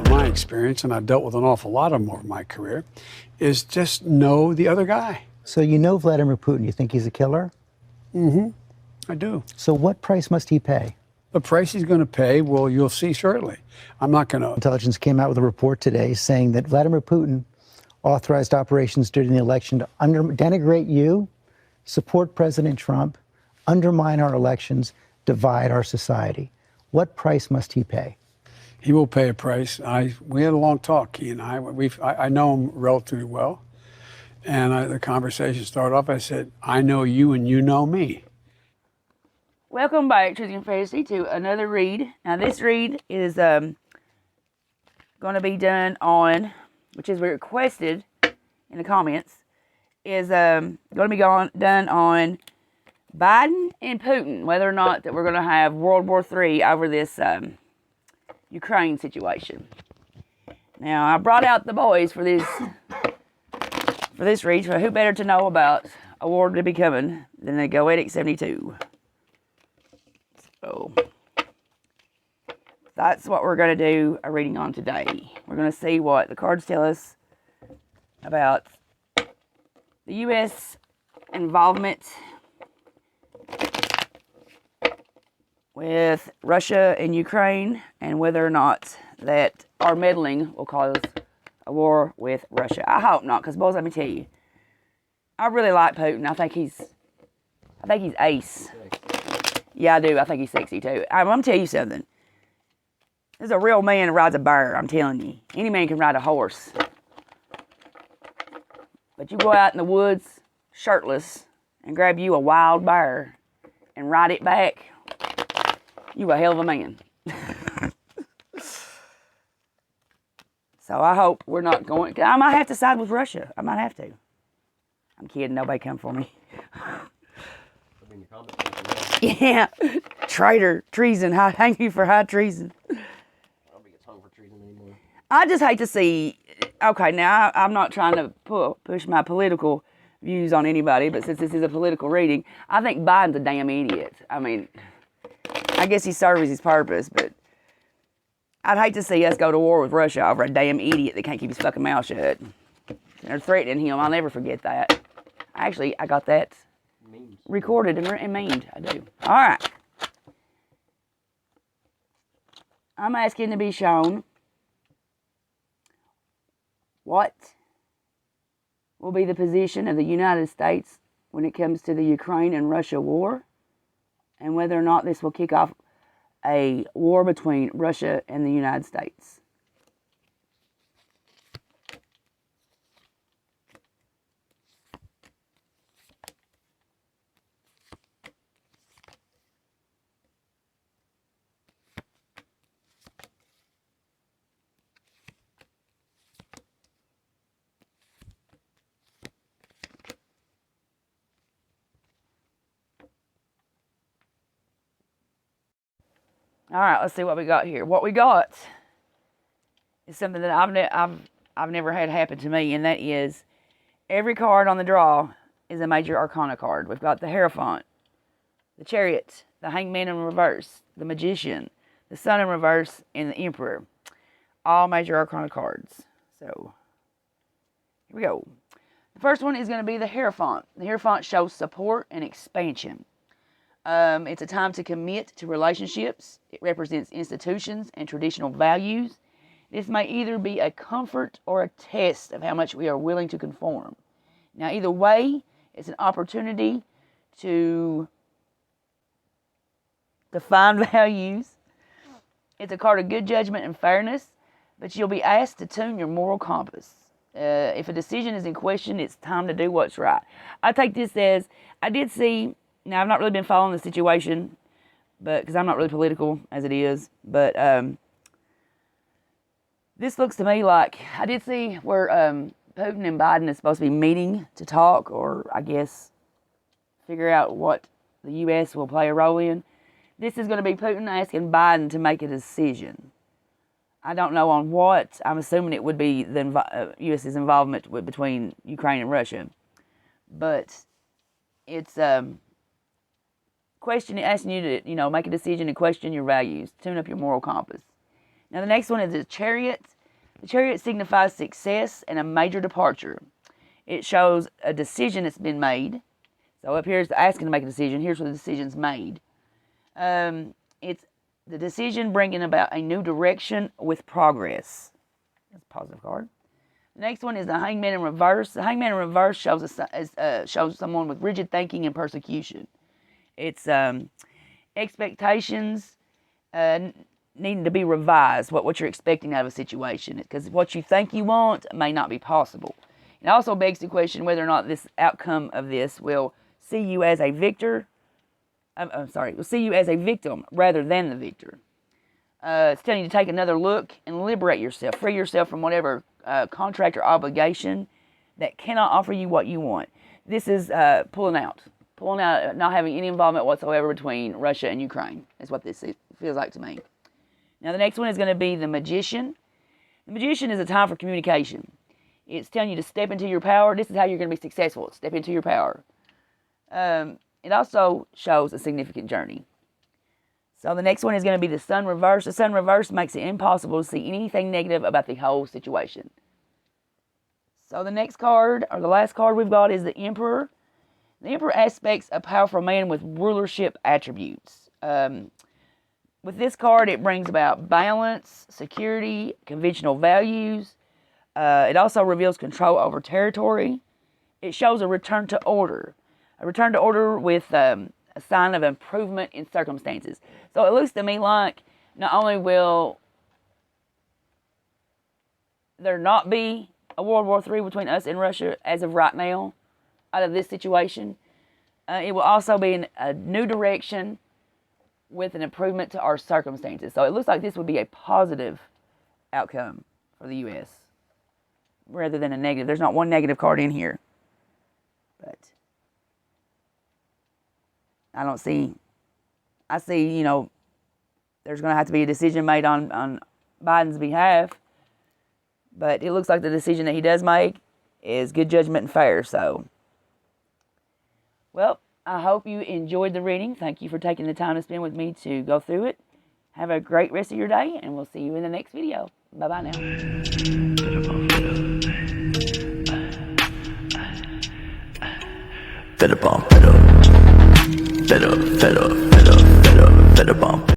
My experience, and I've dealt with an awful lot of them over my career, is just know the other guy. So you know Vladimir Putin. You think he's a killer? Mm-hmm. I do. So what price must he pay? The price he's going to pay, well, you'll see shortly. I'm not going to. Intelligence came out with a report today saying that Vladimir Putin authorized operations during the election to denigrate you, support President Trump, undermine our elections, divide our society. What price must he pay? He will pay a price. We had a long talk, he and I. I know him relatively well. And the conversation started off, I said, I know you and you know me. Welcome back, Truth and Fantasy, to another read. Now, this read is going to be done on, which is requested in the comments, is going to be done on Biden and Putin, whether or not that we're going to have World War III over this Ukraine situation. Now, I brought out the boys for this read, so who better to know about a war to be coming than the Goetic 72. So, that's what we're going to do a reading on today. We're going to see what the cards tell us about the U.S. involvement with Russia and Ukraine, and whether or not that our meddling will cause a war with Russia. I hope not, because boys, let me tell you, I really like Putin. I think he's ace. Yeah, I do. I think he's sexy too. I'm gonna tell you something. There's a real man that rides a bear. I'm telling you, any man can ride a horse, but you go out in the woods shirtless and grab you a wild bear and ride it back. You a hell of a man. So I hope we're not going. I might have to side with Russia. I might have to. I'm kidding. Nobody come for me. Yeah, traitor, treason. Hang you for high treason. I don't think it's hung for treason anymore. I just hate to see. Okay, now I'm not trying to push my political views on anybody, but since this is a political reading, I think Biden's a damn idiot. I mean, I guess he serves his purpose, but I'd hate to see us go to war with Russia over a damn idiot that can't keep his fucking mouth shut. They're threatening him. I'll never forget that. Actually, I got that recorded and memed. I do. All right. I'm asking to be shown what will be the position of the United States when it comes to the Ukraine and Russia war, and whether or not this will kick off a war between Russia and the United States. All right, let's see what we got here. What we got is something that I've never had happen to me, and that is every card on the draw is a major arcana card. We've got the Hierophant, the Chariot, the Hangman in reverse, the Magician, the Sun in reverse, and the Emperor. All major arcana cards. So, here we go. The first one is going to be the Hierophant. The Hierophant shows support and expansion. It's a time to commit to relationships. It represents institutions and traditional values. This may either be a comfort or a test of how much we are willing to conform. Now, either way, it's an opportunity to define values. It's a card of good judgment and fairness, but you'll be asked to tune your moral compass. If a decision is in question, it's time to do what's right. I take this as, I did see. Now, I've not really been following the situation, but because I'm not really political as it is, but this looks to me like, I did see where Putin and Biden is supposed to be meeting to talk, or I guess figure out what the U.S. will play a role in. This is going to be Putin asking Biden to make a decision. I don't know on what. I'm assuming it would be the U.S.'s involvement between Ukraine and Russia, but it's asking you to, make a decision and question your values, tune up your moral compass. Now, the next one is the Chariot. The Chariot signifies success and a major departure. It shows a decision that's been made. So up here is asking to make a decision. Here's where the decision's made. It's the decision bringing about a new direction with progress. That's a positive card. The next one is the Hangman in reverse. The Hangman in reverse shows someone with rigid thinking and persecution. It's expectations needing to be revised, what you're expecting out of a situation. Because what you think you want may not be possible. It also begs the question whether or not this outcome of this will see you as a victor. Will see you as a victim rather than the victor. It's telling you to take another look and liberate yourself, free yourself from whatever contract or obligation that cannot offer you what you want. This is pulling out, not having any involvement whatsoever between Russia and Ukraine. Is what this feels like to me. Now the next one is going to be the Magician. The Magician is a time for communication. It's telling you to step into your power. This is how you're going to be successful. Step into your power. It also shows a significant journey. So the next one is going to be the Sun reverse. The Sun reverse makes it impossible to see anything negative about the whole situation. So the next card, or the last card we've got, is the Emperor. The Emperor aspects a powerful man with rulership attributes. With this card, it brings about balance, security, conventional values. It also reveals control over territory. It shows a return to order. A return to order with a sign of improvement in circumstances. So it looks to me like not only will there not be a World War III between us and Russia as of right now, out of this situation, it will also be in a new direction with an improvement to our circumstances. So it looks like this would be a positive outcome for the U.S. rather than a negative. There's not one negative card in here. But I see, there's going to have to be a decision made on Biden's behalf. But it looks like the decision that he does make is good judgment and fair. So, well, I hope you enjoyed the reading. Thank you for taking the time to spend with me to go through it. Have a great rest of your day, and we'll see you in the next video. Bye-bye now. Fed up, fed up, fed up, fed up, fed up, fed up, fed up, fed up.